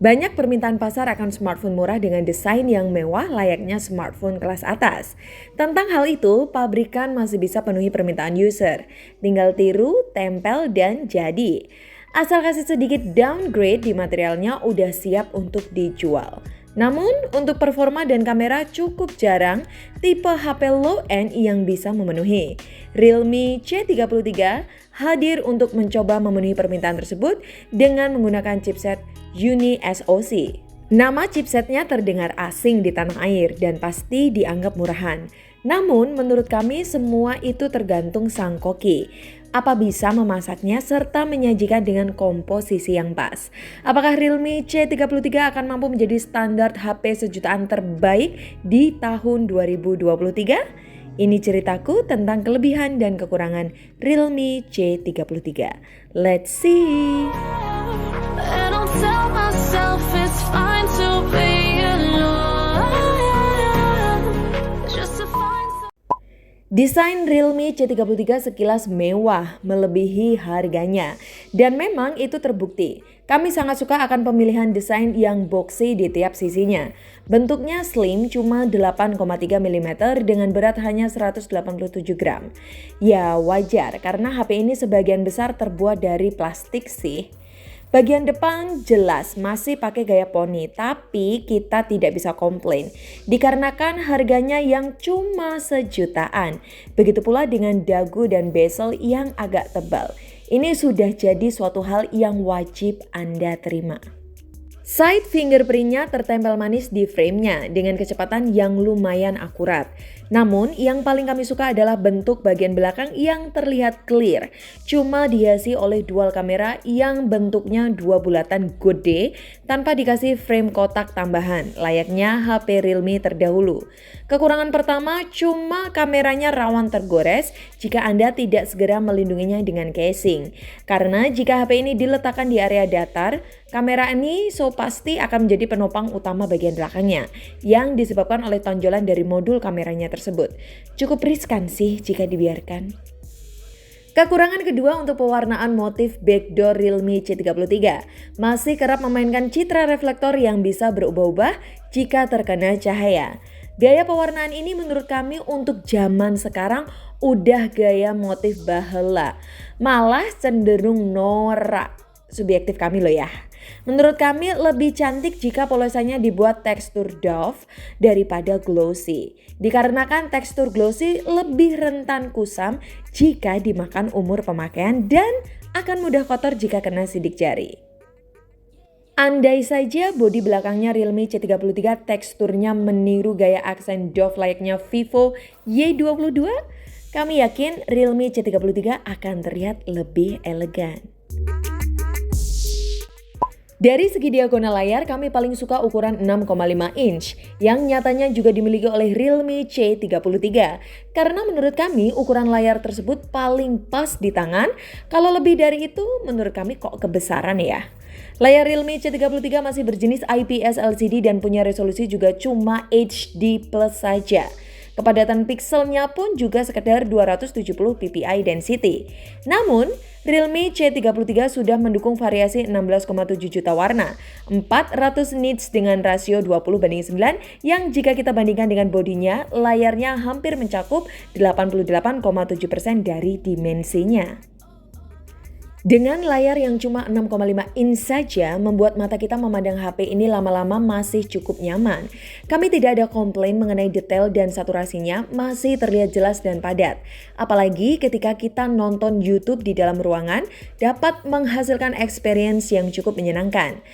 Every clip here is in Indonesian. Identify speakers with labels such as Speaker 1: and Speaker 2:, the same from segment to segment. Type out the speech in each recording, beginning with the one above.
Speaker 1: Banyak permintaan pasar akan smartphone murah dengan desain yang mewah layaknya smartphone kelas atas. Tentang hal itu, pabrikan masih bisa penuhi permintaan user. Tinggal tiru, tempel, dan jadi. Asal kasih sedikit downgrade di materialnya udah siap untuk dijual. Namun, untuk performa dan kamera cukup jarang tipe HP low-end yang bisa memenuhi. Realme C33 hadir untuk mencoba memenuhi permintaan tersebut dengan menggunakan chipset Uni SoC. Nama chipsetnya terdengar asing di tanah air dan pasti dianggap murahan. Namun menurut kami semua itu tergantung sang koki. Apa bisa memasaknya serta menyajikan dengan komposisi yang pas. Apakah Realme C33 akan mampu menjadi standar HP sejutaan terbaik di tahun 2023? Ini ceritaku tentang kelebihan dan kekurangan Realme C33. Let's see! Tell myself it's fine to be alone. Just to find some... Desain Realme C33 sekilas mewah melebihi harganya dan memang itu terbukti. Kami sangat suka akan pemilihan desain yang boxy di tiap sisinya. Bentuknya slim cuma 8,3 mm dengan berat hanya 187 gram. Ya wajar karena HP ini sebagian besar terbuat dari plastik sih. Bagian depan jelas masih pakai gaya poni, tapi kita tidak bisa komplain dikarenakan harganya yang cuma sejutaan. Begitu pula dengan dagu dan bezel yang agak tebal. Ini sudah jadi suatu hal yang wajib Anda terima. Side fingerprintnya tertempel manis di framenya dengan kecepatan yang lumayan akurat. Namun yang paling kami suka adalah bentuk bagian belakang yang terlihat clear. Cuma dihiasi oleh dual kamera yang bentuknya dua bulatan gede tanpa dikasih frame kotak tambahan layaknya HP Realme terdahulu. Kekurangan pertama cuma kameranya rawan tergores jika Anda tidak segera melindunginya dengan casing. Karena jika HP ini diletakkan di area datar, kamera ini pasti akan menjadi penopang utama bagian belakangnya yang disebabkan oleh tonjolan dari modul kameranya tersebut. Cukup riskan sih jika dibiarkan. Kekurangan kedua untuk pewarnaan motif backdoor Realme C33. Masih kerap memainkan citra reflektor yang bisa berubah-ubah jika terkena cahaya. Gaya pewarnaan ini menurut kami untuk zaman sekarang udah gaya motif baheula. Malah cenderung norak. Subjektif kami loh ya. Menurut kami lebih cantik jika polesannya dibuat tekstur doff daripada glossy. Dikarenakan tekstur glossy lebih rentan kusam jika dimakan umur pemakaian dan akan mudah kotor jika kena sidik jari. Andai saja bodi belakangnya Realme C33 teksturnya meniru gaya aksen doff layaknya Vivo Y22, kami yakin Realme C33 akan terlihat lebih elegan. Dari segi diagonal layar, kami paling suka ukuran 6,5 inch yang nyatanya juga dimiliki oleh Realme C33. Karena menurut kami ukuran layar tersebut paling pas di tangan, kalau lebih dari itu menurut kami kok kebesaran ya. Layar Realme C33 masih berjenis IPS LCD dan punya resolusi juga cuma HD Plus saja. Kepadatan pikselnya pun juga sekedar 270 ppi density. Namun, Realme C33 sudah mendukung variasi 16,7 juta warna, 400 nits dengan rasio 20:9 yang jika kita bandingkan dengan bodinya, layarnya hampir mencakup 88,7% dari dimensinya. Dengan layar yang cuma 6,5 inch saja membuat mata kita memandang HP ini lama-lama masih cukup nyaman. Kami tidak ada komplain mengenai detail dan saturasinya masih terlihat jelas dan padat. Apalagi ketika kita nonton YouTube di dalam ruangan dapat menghasilkan experience yang cukup menyenangkan.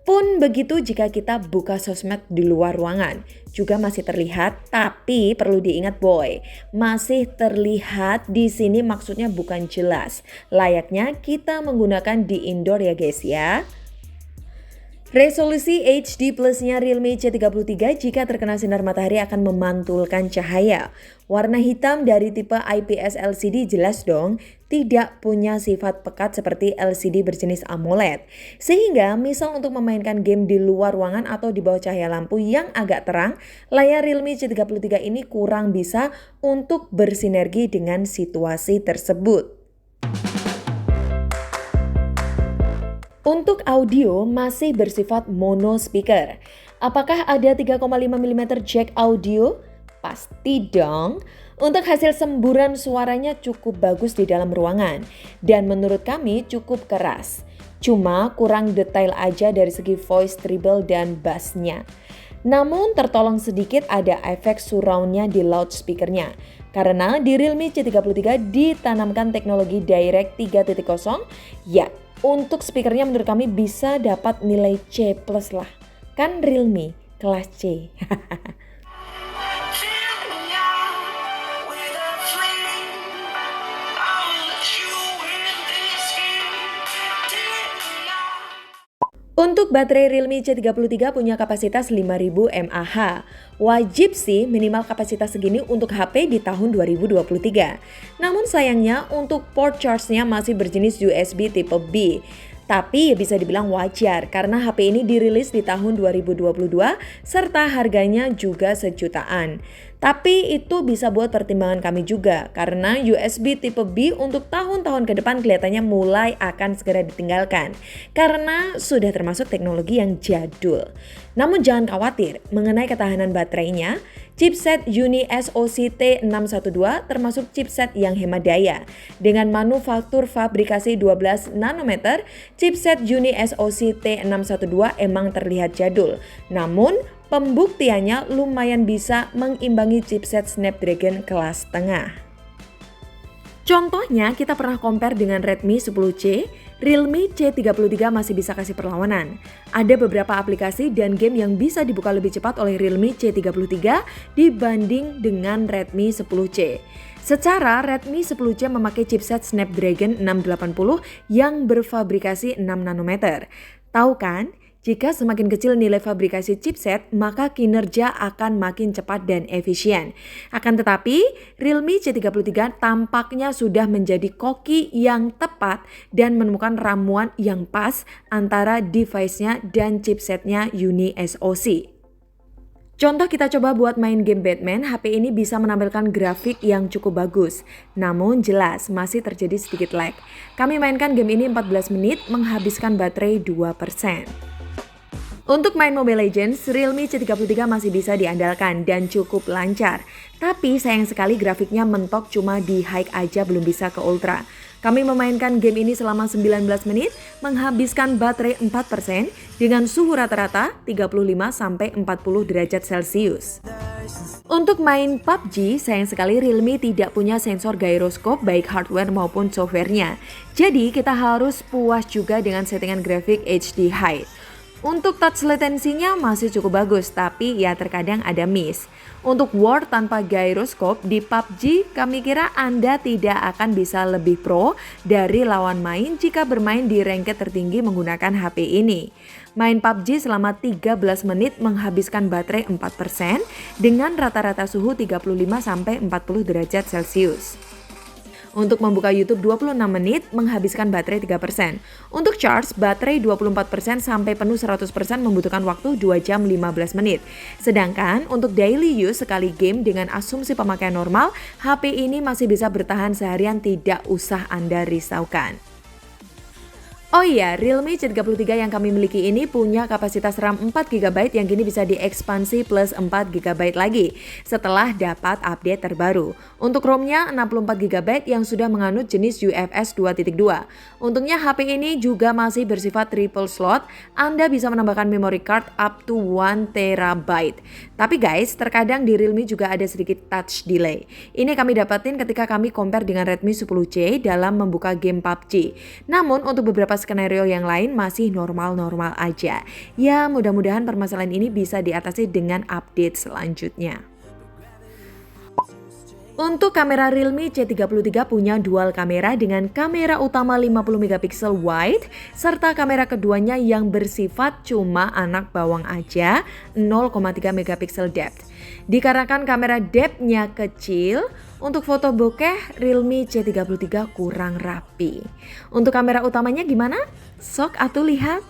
Speaker 1: Pun begitu jika kita buka sosmed di luar ruangan. Juga masih terlihat, tapi perlu diingat boy, masih terlihat di sini maksudnya bukan jelas. Layaknya kita menggunakan di indoor ya guys ya. Resolusi HD Plusnya Realme C33 jika terkena sinar matahari akan memantulkan cahaya. Warna hitam dari tipe IPS LCD jelas dong, tidak punya sifat pekat seperti LCD berjenis AMOLED. Sehingga misal untuk memainkan game di luar ruangan atau di bawah cahaya lampu yang agak terang, layar Realme C33 ini kurang bisa untuk bersinergi dengan situasi tersebut. Untuk audio masih bersifat mono speaker. Apakah ada 3,5 mm jack audio? Pasti dong. Untuk hasil semburan suaranya cukup bagus di dalam ruangan dan menurut kami cukup keras. Cuma kurang detail aja dari segi voice treble dan bassnya. Namun tertolong sedikit ada efek surroundnya di loudspeakernya. Karena di Realme C33 ditanamkan teknologi Direct 3.0, ya untuk speakernya menurut kami bisa dapat nilai C+ lah. Kan Realme kelas C. Untuk baterai Realme C33 punya kapasitas 5000 mAh. Wajib sih minimal kapasitas segini untuk HP di tahun 2023. Namun sayangnya untuk port charge-nya masih berjenis USB tipe B. Tapi bisa dibilang wajar karena HP ini dirilis di tahun 2022 serta harganya juga sejutaan. Tapi itu bisa buat pertimbangan kami juga karena USB tipe B untuk tahun-tahun ke depan kelihatannya mulai akan segera ditinggalkan karena sudah termasuk teknologi yang jadul. Namun jangan khawatir mengenai ketahanan baterainya. Chipset Uni SoC T612 termasuk chipset yang hemat daya. Dengan manufaktur fabrikasi 12 nanometer, chipset Uni SoC T612 emang terlihat jadul. Namun, pembuktiannya lumayan bisa mengimbangi chipset Snapdragon kelas tengah. Contohnya kita pernah compare dengan Redmi 10C, Realme C33 masih bisa kasih perlawanan. Ada beberapa aplikasi dan game yang bisa dibuka lebih cepat oleh Realme C33 dibanding dengan Redmi 10C. Secara Redmi 10C memakai chipset Snapdragon 680 yang berfabrikasi 6 nanometer. Tahu kan? Jika semakin kecil nilai fabrikasi chipset, maka kinerja akan makin cepat dan efisien. Akan tetapi, Realme C33 tampaknya sudah menjadi koki yang tepat dan menemukan ramuan yang pas antara device-nya dan chipsetnya Uni SoC. Contoh kita coba buat main game Batman, HP ini bisa menampilkan grafik yang cukup bagus. Namun jelas masih terjadi sedikit lag. Kami mainkan game ini 14 menit, menghabiskan baterai 2%. Untuk main Mobile Legends, Realme C33 masih bisa diandalkan dan cukup lancar. Tapi sayang sekali grafiknya mentok cuma di high aja belum bisa ke ultra. Kami memainkan game ini selama 19 menit, menghabiskan baterai 4% dengan suhu rata-rata 35-40 derajat Celcius. Untuk main PUBG, sayang sekali Realme tidak punya sensor gyroscope baik hardware maupun softwarenya. Jadi kita harus puas juga dengan settingan grafik HD High. Untuk touch latency-nya masih cukup bagus, tapi ya terkadang ada miss. Untuk war tanpa gyroscope di PUBG, kami kira Anda tidak akan bisa lebih pro dari lawan main jika bermain di ranked tertinggi menggunakan HP ini. Main PUBG selama 13 menit menghabiskan baterai 4% dengan rata-rata suhu 35-40 derajat Celcius. Untuk membuka YouTube 26 menit menghabiskan baterai 3%. Untuk charge, baterai 24% sampai penuh 100% membutuhkan waktu 2 jam 15 menit. Sedangkan untuk daily use sekali game dengan asumsi pemakaian normal, HP ini masih bisa bertahan seharian, tidak usah Anda risaukan. Oh iya, Realme C33 yang kami miliki ini punya kapasitas RAM 4GB yang kini bisa diekspansi plus 4GB lagi setelah dapat update terbaru. Untuk ROM-nya 64GB yang sudah menganut jenis UFS 2.2. Untungnya HP ini juga masih bersifat triple slot, Anda bisa menambahkan memory card up to 1TB. Tapi guys, terkadang di Realme juga ada sedikit touch delay. Ini kami dapatin ketika kami compare dengan Redmi 10C dalam membuka game PUBG. Namun untuk beberapa skenario yang lain masih normal-normal aja. Ya, mudah-mudahan permasalahan ini bisa diatasi dengan update selanjutnya. Untuk kamera Realme C33 punya dual kamera dengan kamera utama 50MP wide serta kamera keduanya yang bersifat cuma anak bawang aja 0,3MP depth. Dikarenakan kamera depth-nya kecil, untuk foto bokeh Realme C33 kurang rapi. Untuk kamera utamanya gimana? Sok atuh lihat.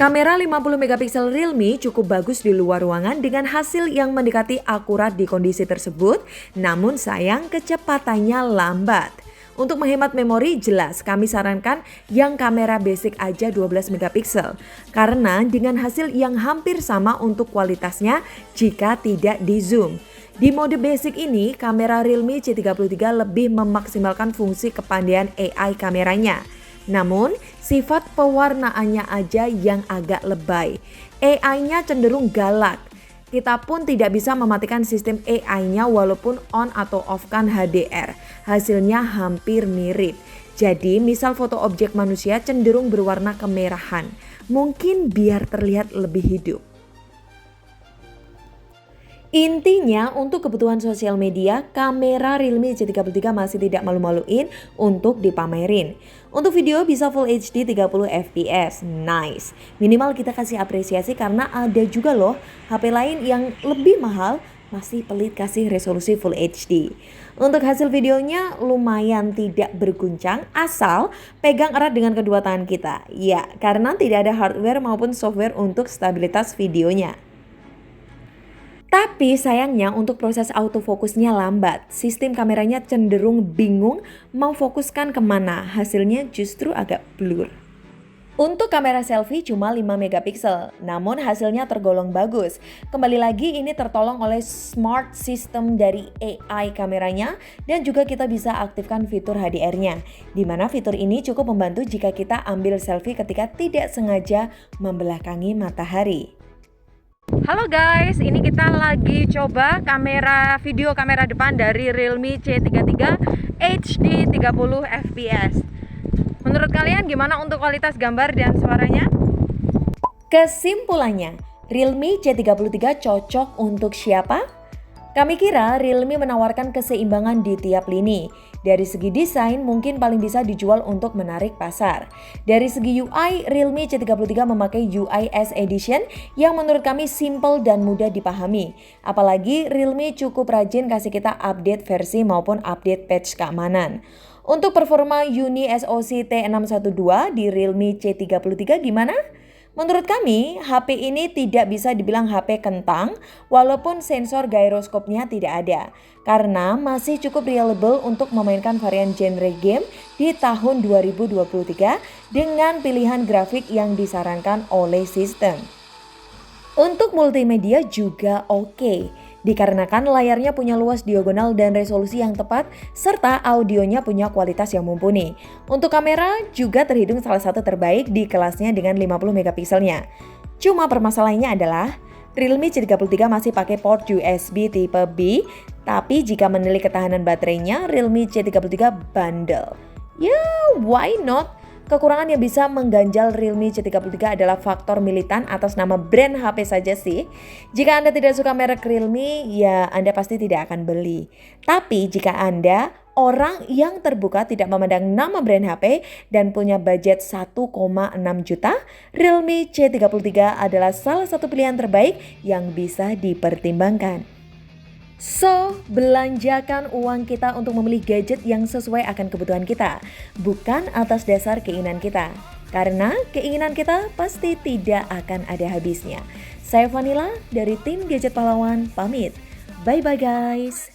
Speaker 1: Kamera 50MP Realme cukup bagus di luar ruangan dengan hasil yang mendekati akurat di kondisi tersebut, namun sayang kecepatannya lambat. Untuk menghemat memori, jelas kami sarankan yang kamera basic aja 12 megapiksel. Karena dengan hasil yang hampir sama untuk kualitasnya jika tidak di zoom. Di mode basic ini, kamera Realme C33 lebih memaksimalkan fungsi kepandaian AI kameranya. Namun, sifat pewarnaannya aja yang agak lebay. AI-nya cenderung galak. Kita pun tidak bisa mematikan sistem AI-nya walaupun on atau off-kan HDR. Hasilnya hampir mirip. Jadi, misal foto objek manusia cenderung berwarna kemerahan. Mungkin biar terlihat lebih hidup. Intinya untuk kebutuhan sosial media, kamera Realme C33 masih tidak malu-maluin untuk dipamerin. Untuk video bisa Full HD 30 fps, nice. Minimal kita kasih apresiasi karena ada juga loh HP lain yang lebih mahal masih pelit kasih resolusi Full HD. Untuk hasil videonya lumayan tidak berguncang asal pegang erat dengan kedua tangan kita. Ya, karena tidak ada hardware maupun software untuk stabilitas videonya. Tapi sayangnya untuk proses autofokusnya lambat. Sistem kameranya cenderung bingung mau fokuskan kemana. Hasilnya justru agak blur. Untuk kamera selfie cuma 5 megapiksel, namun hasilnya tergolong bagus. Kembali lagi ini tertolong oleh smart system dari AI kameranya dan juga kita bisa aktifkan fitur HDR-nya. Dimana fitur ini cukup membantu jika kita ambil selfie ketika tidak sengaja membelakangi matahari. Halo guys, ini kita lagi coba video kamera depan dari Realme C33 HD 30 fps. Menurut kalian gimana untuk kualitas gambar dan suaranya? Kesimpulannya, Realme C33 cocok untuk siapa? Kami kira Realme menawarkan keseimbangan di tiap lini. Dari segi desain mungkin paling bisa dijual untuk menarik pasar. Dari segi UI, Realme C33 memakai UI S Edition yang menurut kami simple dan mudah dipahami. Apalagi Realme cukup rajin kasih kita update versi maupun update patch keamanan. Untuk performa Uni SoC T612 di Realme C33 gimana? Menurut kami, HP ini tidak bisa dibilang HP kentang walaupun sensor gyroscope-nya tidak ada. Karena masih cukup reliable untuk memainkan varian genre game di tahun 2023 dengan pilihan grafik yang disarankan oleh sistem. Untuk multimedia juga oke. Dikarenakan layarnya punya luas diagonal dan resolusi yang tepat, serta audionya punya kualitas yang mumpuni. Untuk kamera juga terhitung salah satu terbaik di kelasnya dengan 50 megapikselnya. Cuma permasalahannya adalah Realme C33 masih pakai port USB tipe B, tapi jika menilik ketahanan baterainya, Realme C33 bandel. Ya, why not? Kekurangan yang bisa mengganjal Realme C33 adalah faktor militan atas nama brand HP saja sih. Jika Anda tidak suka merek Realme, ya Anda pasti tidak akan beli. Tapi jika Anda orang yang terbuka tidak memandang nama brand HP dan punya budget 1,6 juta, Realme C33 adalah salah satu pilihan terbaik yang bisa dipertimbangkan. So, belanjakan uang kita untuk membeli gadget yang sesuai akan kebutuhan kita, bukan atas dasar keinginan kita. Karena keinginan kita pasti tidak akan ada habisnya. Saya Vanilla dari tim Gadget Pahlawan pamit. Bye-bye guys.